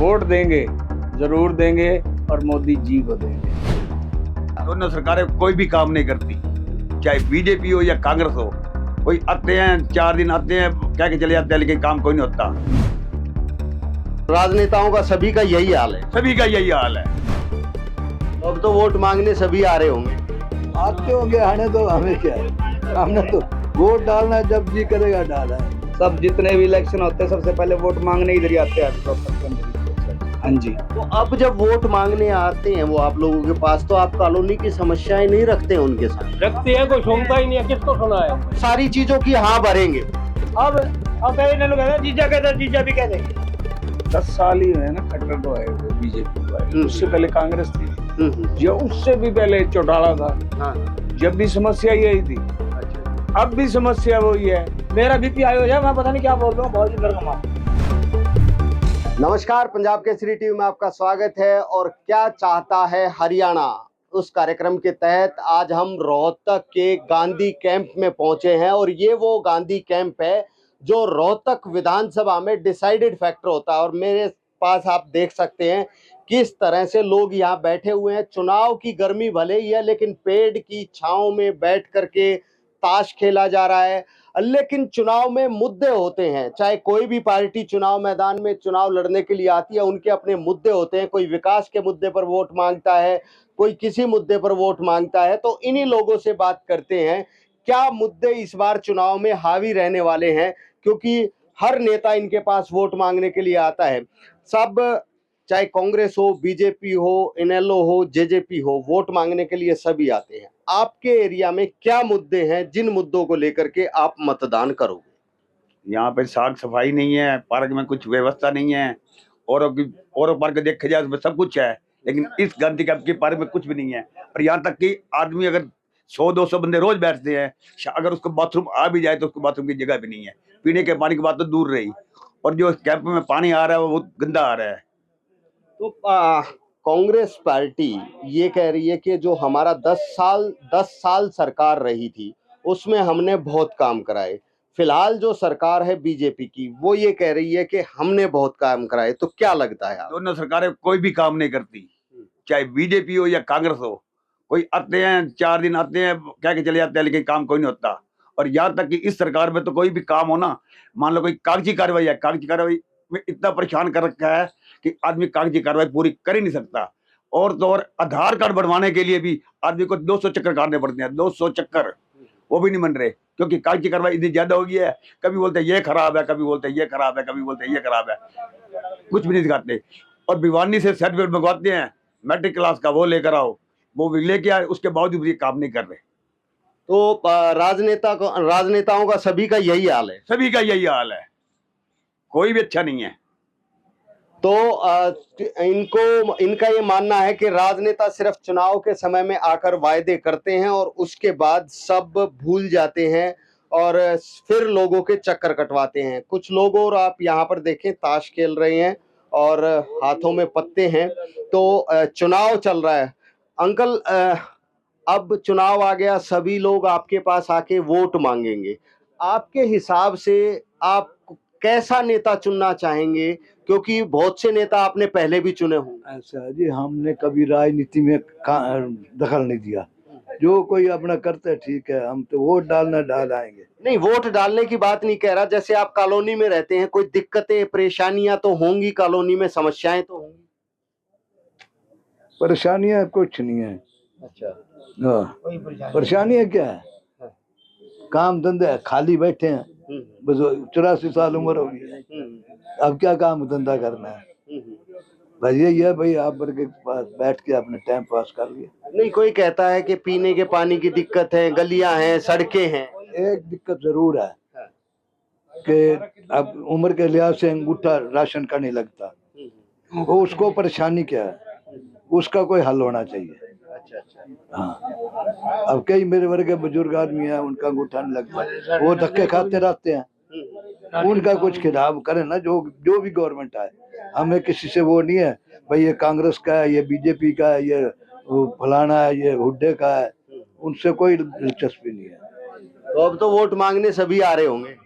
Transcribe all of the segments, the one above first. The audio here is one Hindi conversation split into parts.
वोट देंगे, जरूर देंगे और मोदी जी को देंगे। दोनों सरकारें कोई भी काम नहीं करती, चाहे बीजेपी हो या कांग्रेस हो। कोई आते हैं 4 दिन आते हैं कह के चले जाते हैं, लेकिन काम कोई नहीं होता। राजनेताओं का सभी का यही हाल है। सभी का यही हाल है। अब तो वोट मांगने सभी आ रहे होंगे। आते होंगे, आने तो हमें क्या है, हमने तो वोट डालना है, जब जी करेगा डाला है। सब जितने भी इलेक्शन होते हैं सबसे पहले वोट मांगने इधर ही आते हैं। हाँ जी। तो अब जब वोट मांगने आते हैं वो आप लोगों के पास, तो आप कॉलोनी की समस्याएं नहीं रखते हैं उनके साथ? रखती है, कोई सुनता ही नहीं है। किसको सुना है? सारी चीजों की हाँ भरेंगे। अब जीजा कहते, जीजा भी कहते 10 साल ही है ना, खट्टर तो आए हुए, बीजेपी को आए। उससे पहले कांग्रेस थी, जो उससे भी पहले चौटाला था। हाँ। जब भी समस्या यही थी, अब भी समस्या वही है। मेरा बीपी हाई हो जाए, मैं पता नहीं क्या बोल रहा हूँ। बहुत सुंदर कमाल। नमस्कार, पंजाब केसरी टीवी में आपका स्वागत है। और क्या चाहता है हरियाणा, उस कार्यक्रम के तहत आज हम रोहतक के गांधी कैंप में पहुंचे हैं। और ये वो गांधी कैंप है जो रोहतक विधानसभा में डिसाइडेड फैक्टर होता है। और मेरे पास आप देख सकते हैं किस तरह से लोग यहाँ बैठे हुए हैं। चुनाव की गर्मी भले ही है, लेकिन पेड़ की छांव में बैठ करके ताश खेला जा रहा है। लेकिन चुनाव में मुद्दे होते हैं, चाहे कोई भी पार्टी चुनाव मैदान में चुनाव लड़ने के लिए आती है, उनके अपने मुद्दे होते हैं। कोई विकास के मुद्दे पर वोट मांगता है, कोई किसी मुद्दे पर वोट मांगता है। तो इन्हीं लोगों से बात करते हैं, क्या मुद्दे इस बार चुनाव में हावी रहने वाले हैं, क्योंकि हर नेता इनके पास वोट मांगने के लिए आता है। सब, चाहे कांग्रेस हो, बीजेपी हो, इनेलो हो, जेजेपी हो, वोट मांगने के लिए सभी आते हैं। आपके एरिया में क्या मुद्दे हैं जिन मुद्दों को लेकर के आप मतदान करोगे? यहाँ पे साफ सफाई नहीं है, पार्क में कुछ व्यवस्था नहीं है। और पार्क देखे जाए उसमें सब कुछ है, लेकिन इस गांधी कैंप के पार्क में कुछ भी नहीं है। और यहाँ तक कि आदमी अगर 100-200 बंदे रोज बैठते हैं, अगर उसको बाथरूम आ भी जाए तो उसको बाथरूम की जगह भी नहीं है। पीने के पानी की बात तो दूर रही, और जो कैंप में पानी आ रहा है वो बहुत गंदा आ रहा है। तो कांग्रेस पार्टी ये कह रही है कि जो हमारा 10 साल सरकार रही थी उसमें हमने बहुत काम कराए। फिलहाल जो सरकार है बीजेपी की, वो ये कह रही है कि हमने बहुत काम कराए। तो क्या लगता है आप? दोनों सरकारें कोई भी काम नहीं करती, चाहे बीजेपी हो या कांग्रेस हो। कोई आते हैं 4 दिन आते हैं कह के चले जाते हैं, लेकिन काम कोई नहीं होता। और यहाँ तक कि इस सरकार में तो कोई भी काम हो ना, मान लो कोई कागजी कार्रवाई है, कागजी कार्रवाई में इतना परेशान कर रखा है कि आदमी कागजी कार्रवाई पूरी कर ही नहीं सकता। और तो और आधार कार्ड बनवाने के लिए भी आदमी को 200 चक्कर काटने पड़ते हैं, 200 चक्कर, वो भी नहीं बन रहे, क्योंकि कागजी कार्रवाई इतनी ज्यादा हो गई है। कभी बोलते हैं ये खराब है, कभी बोलते हैं ये खराब है, कभी बोलते हैं ये खराब है, कुछ भी नहीं दिखाते। और भिवानी से सर्टिफिकेट मंगवाते हैं मैट्रिक क्लास का, वो लेकर आओ, वो भी लेके आए, उसके बावजूद भी काम नहीं कर रहे। तो राजनेताओं का सभी का यही हाल है। सभी का यही हाल है, कोई भी अच्छा नहीं है। तो इनका ये मानना है कि राजनेता सिर्फ चुनाव के समय में आकर वायदे करते हैं और उसके बाद सब भूल जाते हैं और फिर लोगों के चक्कर कटवाते हैं। कुछ लोग, और आप यहाँ पर देखें, ताश खेल रहे हैं और हाथों में पत्ते हैं। तो चुनाव चल रहा है। अंकल, अब चुनाव आ गया, सभी लोग आपके पास आके वोट मांगेंगे। आपके हिसाब से आप कैसा नेता चुनना चाहेंगे, क्योंकि बहुत से नेता आपने पहले भी चुने होंगे? ऐसा जी, हमने कभी राजनीति में दखल नहीं दिया। जो कोई अपना करता है ठीक है, हम तो वोट डालना डाल आएंगे। नहीं, वोट डालने की बात नहीं कह रहा। जैसे आप कॉलोनी में रहते हैं, कोई दिक्कतें परेशानियां तो होंगी, कॉलोनी में समस्याएं तो होंगी। परेशानियां कुछ नहीं है। अच्छा, हाँ, परेशानियां क्या है? काम धंधे है, खाली बैठे हैं, बस 84 साल उम्र हो गई है, अब क्या काम धंधा करना है? बस यही है भाई, आप वर्ग के पास बैठ के अपने टाइम पास कर लिया। नहीं, कोई कहता है कि पीने के पानी की दिक्कत है, गलियां हैं, सड़कें हैं। एक दिक्कत जरूर है कि अब उम्र के लिहाज से अंगूठा राशन का नहीं लगता, वो उसको परेशानी क्या है, उसका कोई हल होना चाहिए। हाँ, अब कई मेरे वर्ग के बुजुर्ग आदमी हैं, उनका अंगूठा नहीं लगता, वो धक्के खाते रहते हैं। उनका कुछ खिलाफ करे ना, जो भी गवर्नमेंट आए। हमें किसी से वो नहीं है भाई ये कांग्रेस का है, ये बीजेपी का है, ये फलाना है, ये हुड्डे का है, उनसे कोई दिलचस्पी नहीं है। तो अब तो वोट मांगने सभी आ रहे होंगे।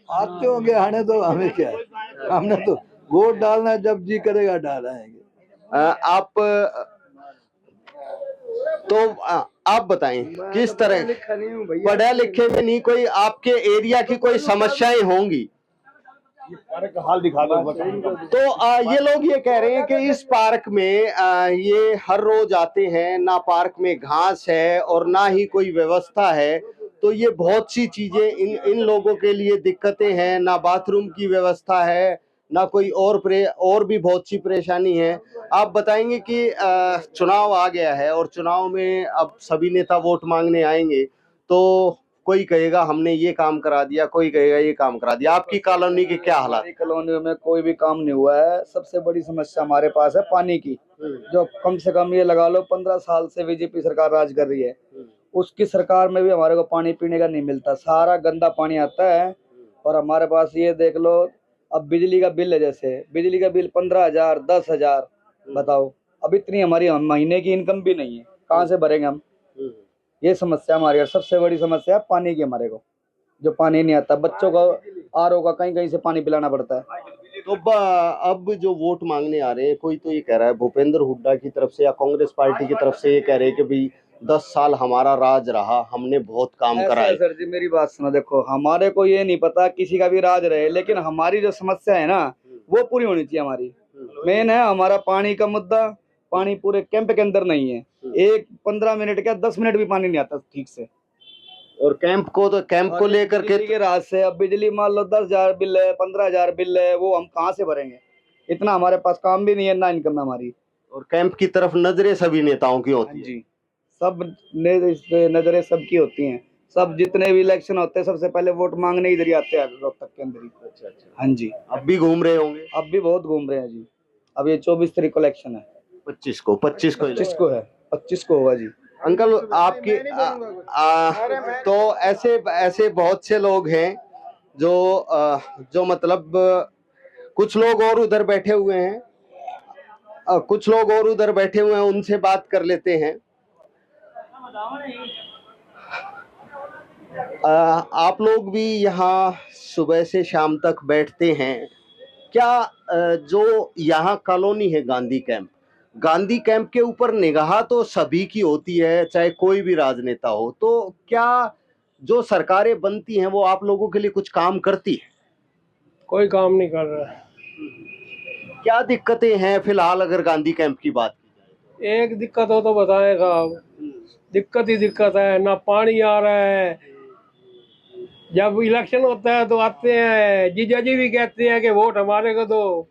आते होंगे, आने तो हमें क्या है, हमने तो वोट डालना जब जी करेगा डालेंगे। आप तो आप बताएं किस तरह पढ़े लिखे में नहीं, कोई आपके एरिया की कोई समस्याएं होंगी हाल दिखा दो। तो ये लोग ये कह रहे हैं कि इस पार्क में ये हर रोज आते हैं, ना पार्क में घास है और ना ही कोई व्यवस्था है, तो ये बहुत सी चीजें इन लोगों के लिए दिक्कतें हैं, ना बाथरूम की व्यवस्था है, ना कोई और भी बहुत सी परेशानी है। आप बताएंगे कि चुनाव आ गया है और चुनाव में अब सभी नेता वोट मांगने आएंगे, तो कोई कहेगा हमने ये काम करा दिया, कोई कहेगा ये काम करा दिया। आपकी कॉलोनी के क्या हालात? हमारी कॉलोनी में कोई भी काम नहीं हुआ है। सबसे बड़ी समस्या हमारे पास है पानी की, जो कम से कम ये लगा लो 15 साल से बीजेपी सरकार राज कर रही है। उसकी सरकार में भी हमारे को पानी पीने का नहीं मिलता, सारा गंदा पानी आता है। और हमारे पास ये देख लो, अब बिजली का बिल है, जैसे बिजली का बिल 15,000 10,000, बताओ। अब इतनी हमारी महीने की इनकम भी नहीं है, कहाँ से भरेंगे हम? ये समस्या हमारी है, सबसे बड़ी समस्या पानी की हमारे को, जो पानी नहीं आता। बच्चों को आरओ का कहीं कहीं से पानी पिलाना पड़ता है। तो अब जो वोट मांगने आ रहे हैं, कोई तो ये कह रहा है भूपेंद्र हुड्डा की तरफ से या कांग्रेस पार्टी की तरफ से ये कह रहे हैं कि भाई 10 साल हमारा राज रहा, हमने बहुत काम करा है। सर जी मेरी बात सुनो, देखो हमारे को ये नहीं पता किसी का भी राज रहे, लेकिन हमारी जो समस्या है ना वो पूरी होनी चाहिए। हमारी मेन है हमारा पानी का मुद्दा। पानी पूरे कैंप के अंदर नहीं है, एक 15 मिनट क्या 10 मिनट भी पानी नहीं आता ठीक से। और कैंप को लेकर के रात से अब बिजली मान लो 10,000 बिल है, 15,000 बिल है, वो हम कहाँ से भरेंगे? इतना हमारे पास काम भी नहीं है, ना इनकम है हमारी। और कैंप की तरफ नजरें सभी नेताओं की होती है जी, सब नजरें सबकी होती हैं। सब जितने भी इलेक्शन होते हैं सबसे पहले वोट मांगने इधर ही आते हैं, रोहतक के अंदर ही। अच्छा। हाँ जी, अब भी घूम रहे होंगे? अब भी बहुत घूम रहे हैं जी। अब ये 24 तारीख को इलेक्शन है। 25 को है, 25 को होगा जी। अंकल आपके तो ऐसे बहुत से लोग हैं जो मतलब कुछ लोग और उधर बैठे हुए हैं, उनसे बात कर लेते हैं। आप लोग भी यहाँ सुबह से शाम तक बैठते हैं क्या? जो यहाँ कॉलोनी है गांधी कैंप के ऊपर निगाह तो सभी की होती है, चाहे कोई भी राजनेता हो, तो क्या जो सरकारें बनती हैं वो आप लोगों के लिए कुछ काम करती है? कोई काम नहीं कर रहा है। क्या दिक्कतें हैं फिलहाल अगर गांधी कैंप की बात की जाए? एक दिक्कत हो तो बताएं साहब। दिक्कत ही दिक्कत है, ना पानी आ रहा है। जब इलेक्शन होता है तो आते हैं, जीजा जी भी कहते हैं कि वोट हमारे को दो,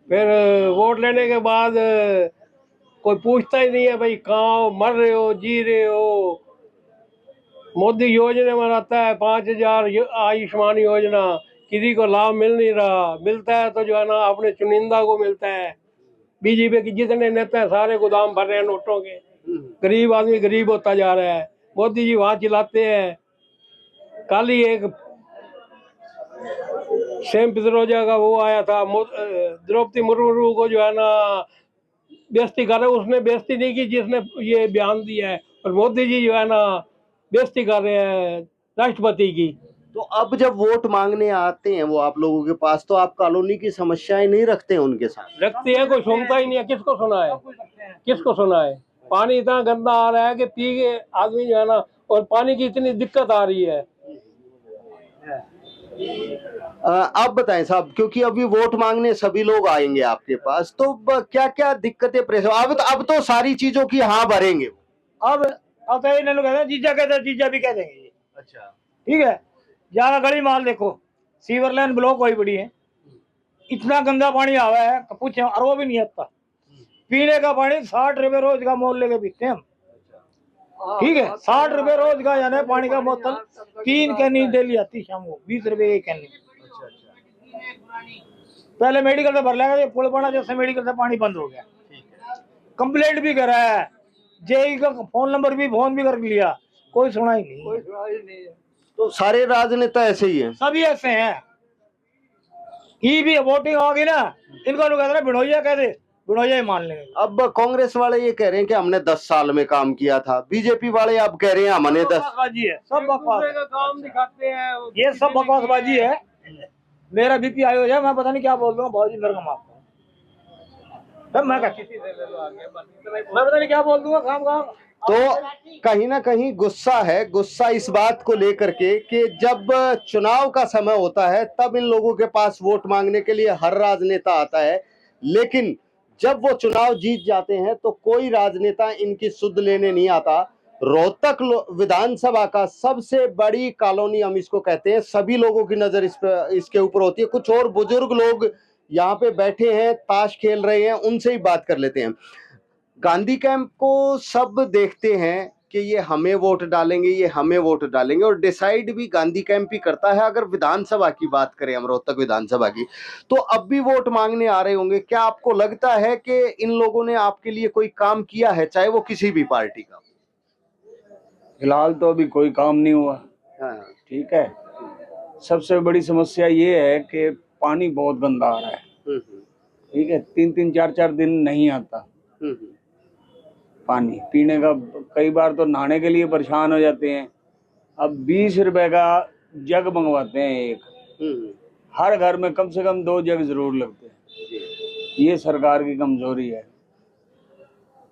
फिर वोट लेने के बाद कोई पूछता ही नहीं है भाई कहाँ मर रहे हो, जी रहे हो। मोदी योजना बनाता है 5,000 आयुष्मान योजना, किसी को लाभ मिल नहीं रहा। मिलता है तो जो है ना अपने चुनिंदा को मिलता है। बीजेपी के जितने नेता हैं सारे गोदाम भर रहे हैं नोटों के, गरीब आदमी गरीब होता जा रहा है। मोदी जी वहां चिल्लाते हैं। कल ही एक सेम पित्रोजा का वो आया था, द्रौपदी मुर्मू को जो है ना बेइज्जती कर रहे, उसने बेइज्जती नहीं की जिसने ये बयान दिया है, और मोदी जी जो है ना बेइज्जती कर रहे हैं राष्ट्रपति की। तो अब जब वोट मांगने आते हैं वो आप लोगों के पास, तो आप कॉलोनी की समस्याएं नहीं रखते हैं उनके साथ? रखते हैं, कोई सुनता ही नहीं है। किसको सुना है? पानी इतना गंदा आ रहा है कि पी के आदमी जो है ना, और पानी की इतनी दिक्कत आ रही है। आप बताएं साहब, क्योंकि अभी वोट मांगने सभी लोग आएंगे आपके पास, तो क्या क्या दिक्कतें अब तो सारी चीजों की हाँ भरेंगे। अब तो इन लोग जीजा कहते, जीजा भी कह देंगे। अच्छा, ठीक है, ज्यादा गली माल देखो, सीवर लाइन ब्लॉक हुई पड़ी है, इतना गंदा पानी आवा है पूछे, और वो भी नहीं आता। पीने का पानी 60 रुपए रोज का मोल लेके पीते हैं हम। ठीक है, 60 रुपए रोज का, यानी पानी का बोतल 3 कैनी डेली आती शाम को, 20 रुपए की कैनी। पहले मेडिकल से भर लेगा, ये पुल बना जैसे मेडिकल से पानी बंद हो गया। कंप्लेंट भी करा है, जेई का फोन नंबर भी फोन भी कर लिया, कोई सुना ही नहीं। तो सारे राजनेता ऐसे ही हैं? सभी ऐसे हैं। की भी वोटिंग होगी ना, इनको लोग कहते हैं बिनोइया कह दे, बिनोइया ही मान लेंगे। अब कांग्रेस वाले ये कह रहे हैं कि हमने 10 साल में काम किया था, बीजेपी वाले अब कह रहे हैं हमने 10। बकवासबाजी है, सब बकवास काम दिखाते हैं। ये सब बकवासबाजी है। मेरा बीपी हाई हो जाए, मैं पता नहीं क्या बोल दूंगा, बहुत मेरे को माफ करो। मैं किसी से मैं पता नहीं क्या बोल दूंगा, काम तो कहीं ना कहीं गुस्सा है, गुस्सा इस बात को लेकर के कि जब चुनाव का समय होता है तब इन लोगों के पास वोट मांगने के लिए हर राजनेता आता है, लेकिन जब वो चुनाव जीत जाते हैं तो कोई राजनेता इनकी सुध लेने नहीं आता। रोहतक विधानसभा का सबसे बड़ी कॉलोनी हम इसको कहते हैं, सभी लोगों की नजर इसके ऊपर होती है। कुछ और बुजुर्ग लोग यहाँ पे बैठे हैं, ताश खेल रहे हैं, उनसे ही बात कर लेते हैं। गांधी कैंप को सब देखते हैं कि ये हमें वोट डालेंगे, ये हमें वोट डालेंगे, और डिसाइड भी गांधी कैंप ही करता है। अगर विधानसभा की बात करें हम, रोहतक विधानसभा की, तो अब भी वोट मांगने आ रहे होंगे। क्या आपको लगता है कि इन लोगों ने आपके लिए कोई काम किया है, चाहे वो किसी भी पार्टी का? फिलहाल तो अभी कोई काम नहीं हुआ। हाँ। ठीक है, सबसे बड़ी समस्या ये है कि पानी बहुत गंदा आ रहा है। ठीक है, 3-3 4-4 दिन नहीं आता पानी पीने का। कई बार तो नहाने के लिए परेशान हो जाते हैं। अब 20 रुपए का जग मंगवाते हैं एक, हर घर में कम से कम 2 जग जरूर लगते हैं। ये सरकार की कमजोरी है।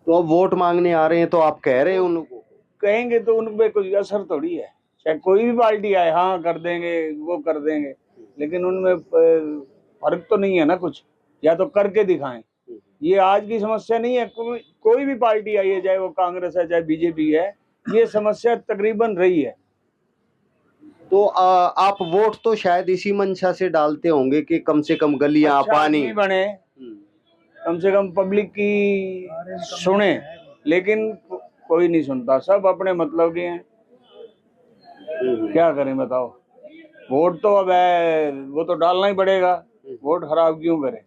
तो अब वोट मांगने आ रहे हैं तो आप कह रहे हैं उनको? कहेंगे तो उन पे कोई असर थोड़ी है। चाहे कोई भी पार्टी आए, हाँ कर देंगे, वो कर देंगे, लेकिन उनमें फर्क तो नहीं है ना कुछ। या तो करके दिखाएं। ये आज की समस्या नहीं है, कोई भी पार्टी आई है, चाहे वो कांग्रेस है चाहे बीजेपी है, ये समस्या तकरीबन रही है। तो आप वोट तो शायद इसी मंशा से डालते होंगे कि कम से कम गलियां, अच्छा पानी बने, कम से कम पब्लिक की सुने, लेकिन कोई नहीं सुनता, सब अपने मतलब के हैं। क्या करें बताओ? वोट तो अब है, वो तो डालना ही पड़ेगा। वोट खराब क्यों करें?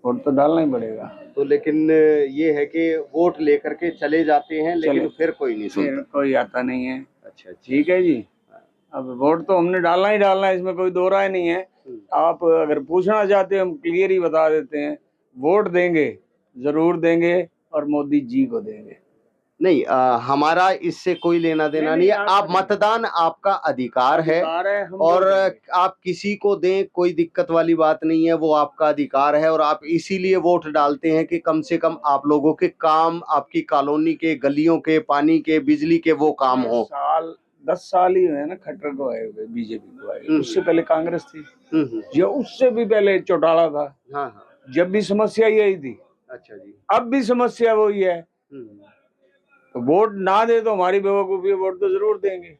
वोट तो डालना ही पड़ेगा। तो लेकिन ये है कि वोट लेकर के चले जाते हैं, लेकिन फिर कोई नहीं सुनता, कोई आता नहीं है। अच्छा, ठीक है जी। अब वोट तो हमने डालना ही डालना है, इसमें कोई दो राय नहीं है। आप अगर पूछना चाहते हैं, हम क्लियर ही बता देते हैं, वोट देंगे, जरूर देंगे, और मोदी जी को देंगे। नहीं, हमारा इससे कोई लेना देना नहीं है। आप मतदान आपका अधिकार है, और आप किसी को दें, कोई दिक्कत वाली बात नहीं है, वो आपका अधिकार है। और आप इसीलिए वोट डालते हैं कि कम से कम आप लोगों के काम, आपकी कॉलोनी के, गलियों के, पानी के, बिजली के वो काम हो। 10 साल ही हुए ना खट्टर को आए हुए, बीजेपी को आए। उससे पहले कांग्रेस थी, जो उससे भी पहले चौटाला था। हाँ। जब भी समस्या यही थी। अच्छा जी। अब भी समस्या वही है। तो वोट ना दे तो हमारी बेवकूफी है, वोट तो जरूर देंगे।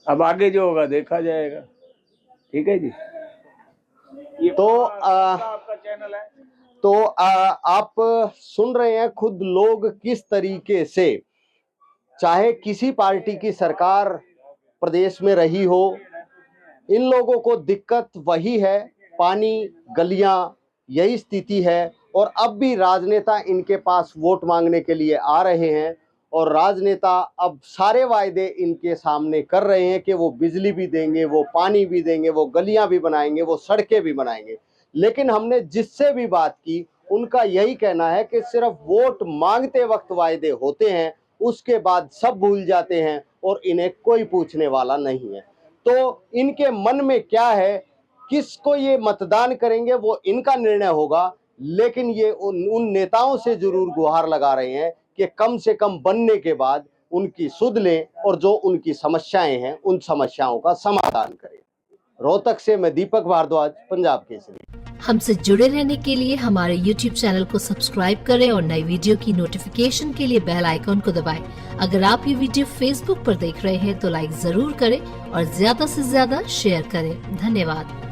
अब आगे जो होगा देखा जाएगा। ठीक है जी। ये तो आपका चैनल है, तो आप सुन रहे हैं खुद लोग किस तरीके से, चाहे किसी पार्टी की सरकार प्रदेश में रही हो, इन लोगों को दिक्कत वही है, पानी, गलियां, यही स्थिति है। और अब भी राजनेता इनके पास वोट मांगने के लिए आ रहे हैं, और राजनेता अब सारे वायदे इनके सामने कर रहे हैं कि वो बिजली भी देंगे, वो पानी भी देंगे, वो गलियां भी बनाएंगे, वो सड़कें भी बनाएंगे। लेकिन हमने जिससे भी बात की, उनका यही कहना है कि सिर्फ वोट मांगते वक्त वायदे होते हैं, उसके बाद सब भूल जाते हैं और इन्हें कोई पूछने वाला नहीं है। तो इनके मन में क्या है, किसको ये मतदान करेंगे, वो इनका निर्णय होगा। लेकिन ये उन नेताओं से जरूर गुहार लगा रहे हैं कि कम से कम बनने के बाद उनकी सुध लें, और जो उनकी समस्याएं हैं उन समस्याओं का समाधान करें। रोहतक से मैं दीपक भारद्वाज, पंजाब केसरी। हमसे जुड़े रहने के लिए हमारे YouTube चैनल को सब्सक्राइब करें और नई वीडियो की नोटिफिकेशन के लिए बेल आइकॉन को दबाएं। अगर आप ये वीडियो Facebook पर देख रहे हैं तो लाइक जरूर करें और ज्यादा से ज्यादा शेयर करें। धन्यवाद।